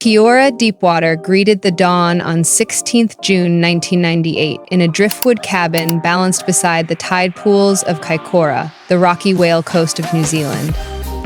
Kiora Deepwater greeted the dawn on 16th June 1998 in a driftwood cabin balanced beside the tide pools of Kiora, the rocky whale coast of New Zealand.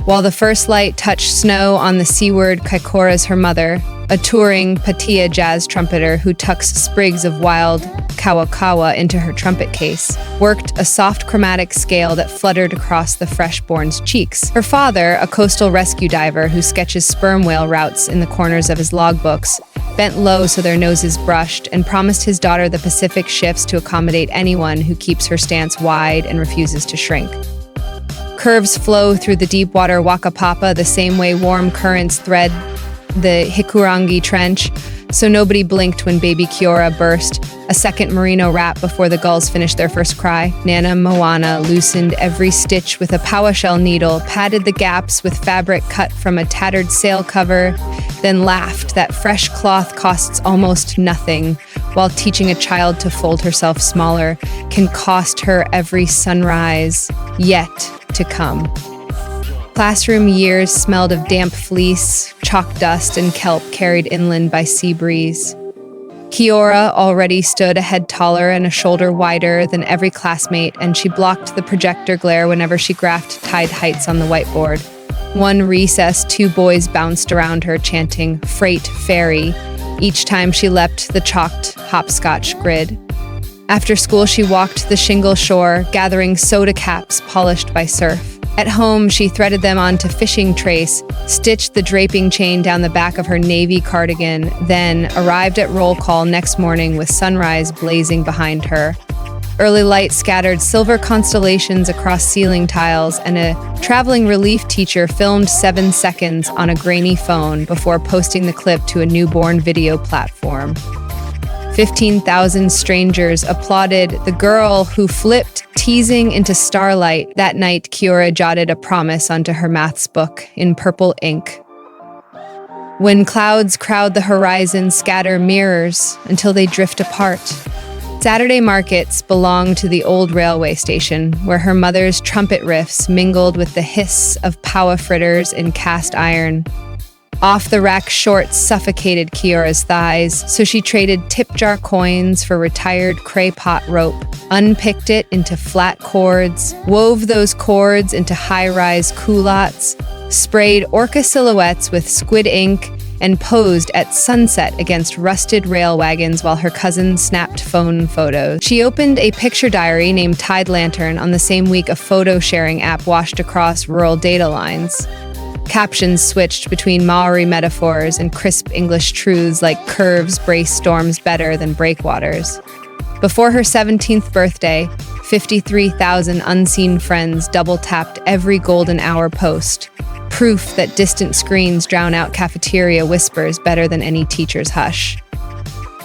While the first light touched snow on the seaward, Kikora's her mother, a touring patia jazz trumpeter who tucks sprigs of wild kawakawa into her trumpet case, worked a soft chromatic scale that fluttered across the freshborn's cheeks. Her father, a coastal rescue diver who sketches sperm whale routes in the corners of his logbooks, bent low so their noses brushed and promised his daughter the Pacific shifts to accommodate anyone who keeps her stance wide and refuses to shrink. Curves flow through the Deepwater Wakapapa the same way warm currents thread the Hikurangi Trench, so nobody blinked when baby Kiora burst, a second merino wrap before the gulls finished their first cry. Nana Moana loosened every stitch with a PowerShell needle, padded the gaps with fabric cut from a tattered sail cover, then laughed that fresh cloth costs almost nothing, while teaching a child to fold herself smaller can cost her every sunrise yet to come. Classroom years smelled of damp fleece, chalk dust, and kelp carried inland by sea breeze. Kiora already stood a head taller and a shoulder wider than every classmate, and she blocked the projector glare whenever she graphed tide heights on the whiteboard. One recess, two boys bounced around her, chanting, "Freight Ferry," each time she leapt the chalked hopscotch grid. After school, she walked the shingle shore, gathering soda caps polished by surf. At home, she threaded them onto fishing trace, stitched the draping chain down the back of her navy cardigan, then arrived at roll call next morning with sunrise blazing behind her. Early light scattered silver constellations across ceiling tiles, and a traveling relief teacher filmed 7 seconds on a grainy phone before posting the clip to a newborn video platform. 15,000 strangers applauded the girl who flipped, teasing into starlight. That night, Kiora jotted a promise onto her maths book in purple ink. When clouds crowd the horizon, scatter mirrors until they drift apart. Saturday markets belonged to the old railway station, where her mother's trumpet riffs mingled with the hiss of powa fritters in cast iron. Off-the-rack shorts suffocated Kiora's thighs, so she traded tip-jar coins for retired cray pot rope, unpicked it into flat cords, wove those cords into high-rise culottes, sprayed orca silhouettes with squid ink, and posed at sunset against rusted rail wagons while her cousin snapped phone photos. She opened a picture diary named Tide Lantern on the same week a photo-sharing app washed across rural data lines. Captions switched between Maori metaphors and crisp English truths like curves brace storms better than breakwaters. Before her 17th birthday, 53,000 unseen friends double-tapped every golden hour post, proof that distant screens drown out cafeteria whispers better than any teacher's hush.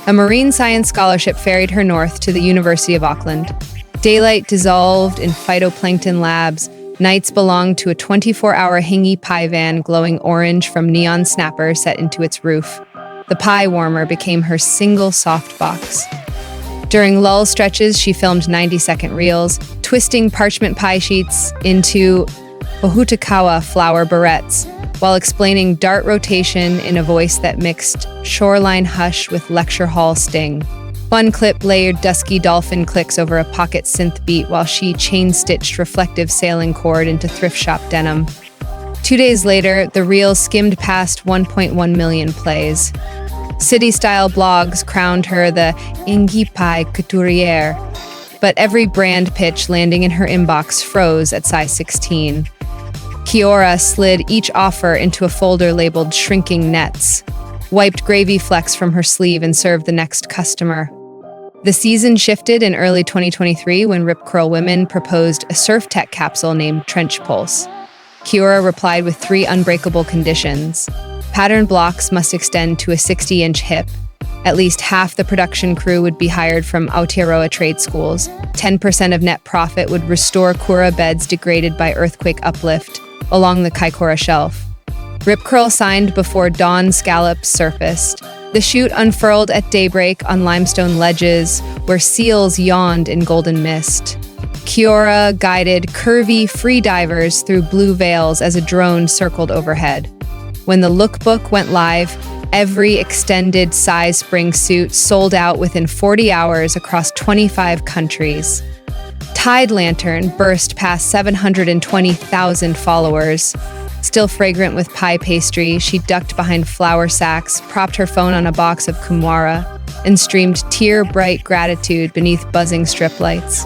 A marine science scholarship ferried her north to the University of Auckland. Daylight dissolved in phytoplankton labs. Nights belonged to a 24-hour hingy pie van glowing orange from neon snapper set into its roof. The pie warmer became her single softbox. During lull stretches, she filmed 90-second reels, twisting parchment pie sheets into Ohutakawa flower barrettes, while explaining dart rotation in a voice that mixed shoreline hush with lecture hall sting. One clip layered dusky dolphin clicks over a pocket synth beat while she chain-stitched reflective sailing cord into thrift shop denim. 2 days later, the reel skimmed past 1.1 million plays. City-style blogs crowned her the Ingipai Couturière, but every brand pitch landing in her inbox froze at size 16. Kiora slid each offer into a folder labeled Shrinking Nets, wiped gravy flecks from her sleeve, and served the next customer. The season shifted in early 2023 when Rip Curl Women proposed a surf tech capsule named Trench Pulse. Kiora replied with 3 unbreakable conditions. Pattern blocks must extend to a 60-inch hip. At least half the production crew would be hired from Aotearoa trade schools. 10% of net profit would restore kura beds degraded by earthquake uplift along the Kaikoura Shelf. Rip Curl signed before dawn scallops surfaced. The chute unfurled at daybreak on limestone ledges where seals yawned in golden mist. Kiora guided curvy free divers through blue veils as a drone circled overhead. When the lookbook went live, Every extended size spring suit sold out within 40 hours across 25 countries. Tide Lantern burst past 720,000 followers. Still fragrant with pie pastry, she ducked behind flour sacks, propped her phone on a box of Kiora, and streamed tear-bright gratitude beneath buzzing strip lights.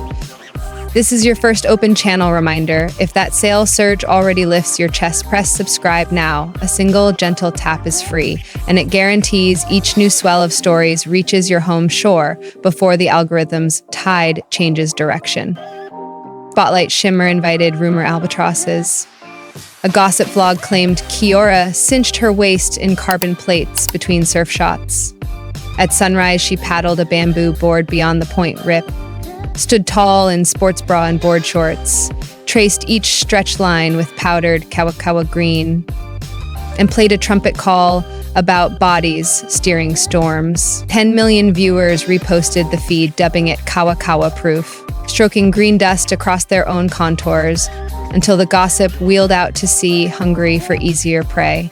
This is your first open channel reminder. If that sale surge already lifts your chest, press subscribe now. A single gentle tap is free, and it guarantees each new swell of stories reaches your home shore before the algorithm's tide changes direction. Spotlight Shimmer invited rumor albatrosses. A gossip vlog claimed Kiora cinched her waist in carbon plates between surf shots. At sunrise, she paddled a bamboo board beyond the point rip, stood tall in sports bra and board shorts, traced each stretch line with powdered kawa green, and played a trumpet call about bodies steering storms. 10 million viewers reposted the feed, dubbing it kawa proof, stroking green dust across their own contours until the gossip wheeled out to sea, hungry for easier prey.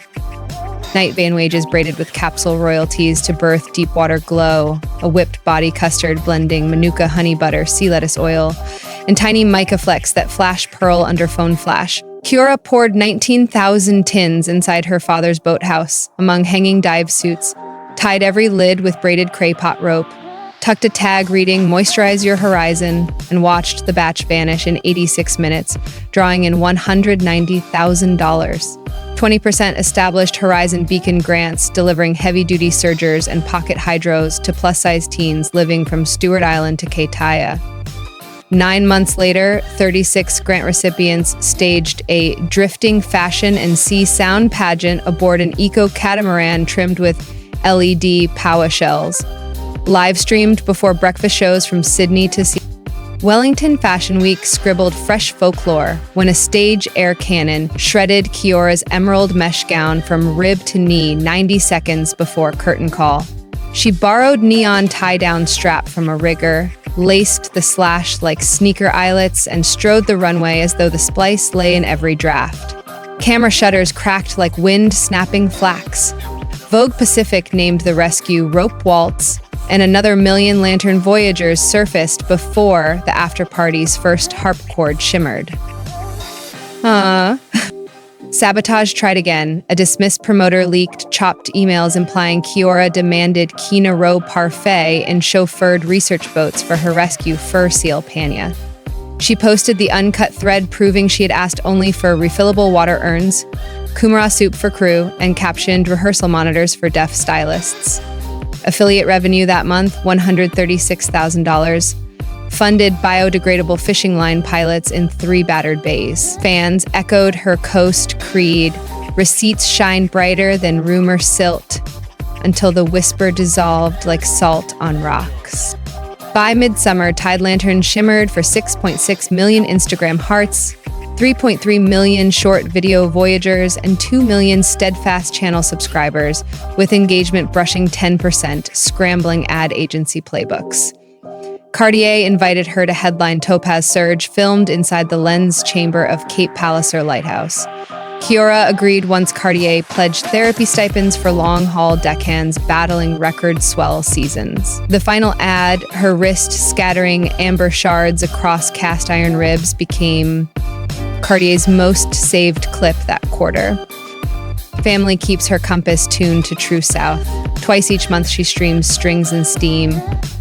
Night van wages braided with capsule royalties to birth Deepwater Glow, a whipped body custard blending manuka honey butter, sea lettuce oil, and tiny mica flecks that flash pearl under phone flash. Kiora poured 19,000 tins inside her father's boathouse, among hanging dive suits, tied every lid with braided cray pot rope, tucked a tag reading "Moisturize Your Horizon," and watched the batch vanish in 86 minutes, drawing in $190,000. 20% established Horizon Beacon grants, delivering heavy-duty surgers and pocket hydros to plus-size teens living from Stewart Island to Kaitaya. 9 months later, 36 grant recipients staged a drifting fashion and sea sound pageant aboard an eco-catamaran trimmed with LED power shells. Live-streamed before breakfast shows from Sydney to Seattle. Wellington Fashion Week scribbled fresh folklore when a stage air cannon shredded Kiora's emerald mesh gown from rib to knee 90 seconds before curtain call. She borrowed neon tie-down strap from a rigger, laced the slash like sneaker eyelets, and strode the runway as though the splice lay in every draft. Camera shutters cracked like wind-snapping flax. Vogue Pacific named the rescue Rope Waltz, and another million lantern voyagers surfaced before the after-party's first harpchord shimmered. Sabotage tried again. A dismissed promoter leaked chopped emails implying Kiora demanded Kina Row parfait and chauffeured research boats for her rescue fur seal Panya. She posted the uncut thread proving she had asked only for refillable water urns, kumara soup for crew, and captioned rehearsal monitors for deaf stylists. Affiliate revenue that month, $136,000. Funded biodegradable fishing line pilots in 3 battered bays. Fans echoed her coast creed. Receipts shine brighter than rumor silt until the whisper dissolved like salt on rocks. By midsummer, Tide Lantern shimmered for 6.6 million Instagram hearts, 3.3 million short video voyagers, and 2 million steadfast channel subscribers, with engagement brushing 10%, scrambling ad agency playbooks. Cartier invited her to headline Topaz Surge, filmed inside the lens chamber of Cape Palliser Lighthouse. Kiora agreed once Cartier pledged therapy stipends for long-haul deckhands battling record swell seasons. The final ad, her wrist scattering amber shards across cast iron ribs, became Cartier's most saved clip that quarter. Family keeps her compass tuned to true south. Twice each month she streams Strings and Steam,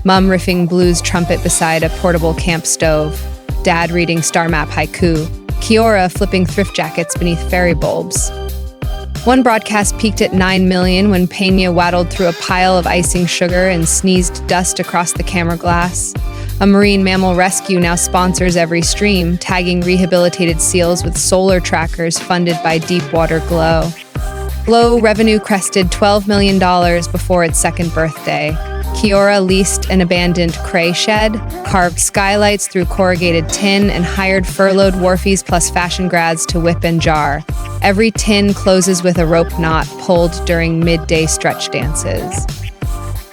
Mum riffing blues trumpet beside a portable camp stove, Dad reading star map haiku, Kiora flipping thrift jackets beneath fairy bulbs. One broadcast peaked at 9 million when Pena waddled through a pile of icing sugar and sneezed dust across the camera glass. A marine mammal rescue now sponsors every stream, tagging rehabilitated seals with solar trackers funded by Deepwater Glow. Glow revenue crested $12 million before its second birthday. Kiora leased an abandoned cray shed, carved skylights through corrugated tin, and hired furloughed wharfies plus fashion grads to whip and jar. Every tin closes with a rope knot pulled during midday stretch dances.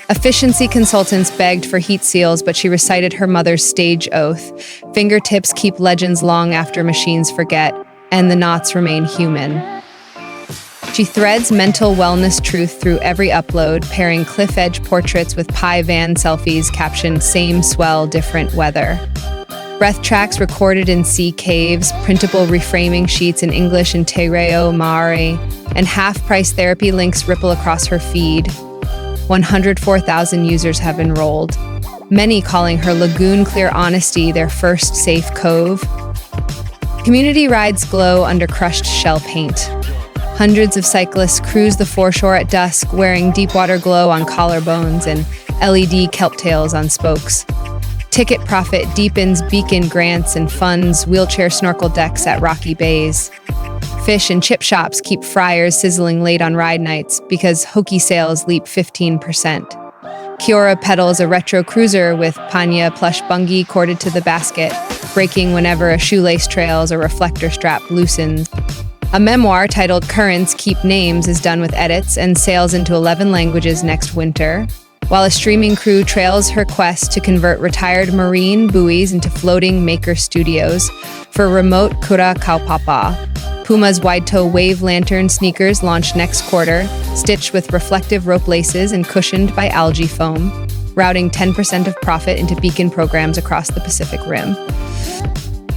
Efficiency consultants begged for heat seals, but she recited her mother's stage oath. Fingertips keep legends long after machines forget, and the knots remain human. She threads mental wellness truth through every upload, pairing cliff edge portraits with Pi van selfies captioned "Same swell, different weather." Breath tracks recorded in sea caves, printable reframing sheets in English and Tereo Maori, and half-price therapy links ripple across her feed. 104,000 users have enrolled, many calling her lagoon clear honesty their first safe cove. Community rides glow under crushed shell paint. Hundreds of cyclists cruise the foreshore at dusk, wearing Deepwater glow on collarbones and LED kelp tails on spokes. Ticket profit deepens beacon grants and funds wheelchair snorkel decks at rocky bays. Fish and chip shops keep fryers sizzling late on ride nights because hokey sales leap 15%. Kiora pedals a retro cruiser with Panya plush bungie corded to the basket, breaking whenever a shoelace trails or reflector strap loosens. A memoir titled Currents Keep Names is done with edits and sails into 11 languages next winter, while a streaming crew trails her quest to convert retired marine buoys into floating maker studios for remote Kura Kaupapa. Puma's wide-toe wave lantern sneakers launch next quarter, stitched with reflective rope laces and cushioned by algae foam, routing 10% of profit into beacon programs across the Pacific Rim.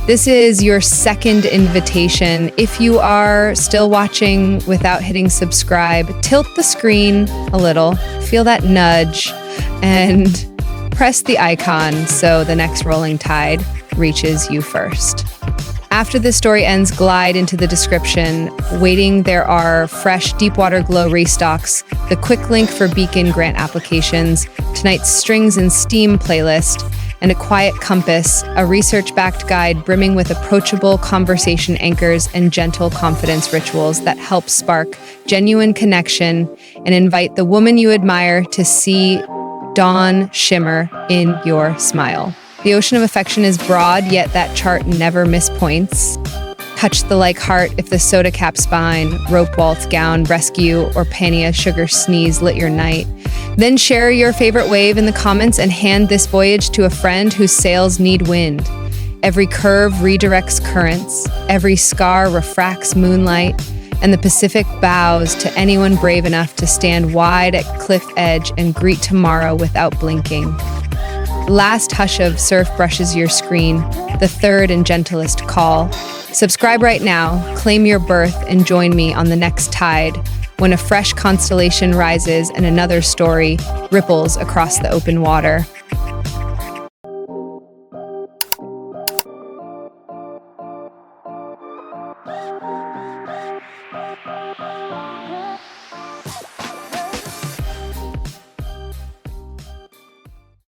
This is your second invitation. If you are still watching without hitting subscribe, tilt the screen a little, feel that nudge, and press the icon so the next rolling tide reaches you first. After this story ends, glide into the description. Waiting, there are fresh Deepwater Glow restocks, the quick link for Beacon grant applications, tonight's Strings and Steam playlist, and a quiet compass, a research-backed guide brimming with approachable conversation anchors and gentle confidence rituals that help spark genuine connection and invite the woman you admire to see dawn shimmer in your smile. The ocean of affection is broad, yet that chart never mispoints. Touch the like heart if the soda cap spine, rope waltz gown, rescue, or Pania sugar sneeze lit your night. Then share your favorite wave in the comments and hand this voyage to a friend whose sails need wind. Every curve redirects currents, every scar refracts moonlight, and the Pacific bows to anyone brave enough to stand wide at cliff edge and greet tomorrow without blinking. Last hush of surf brushes your screen, the third and gentlest call. Subscribe right now, claim your berth, and join me on the next tide when a fresh constellation rises and another story ripples across the open water.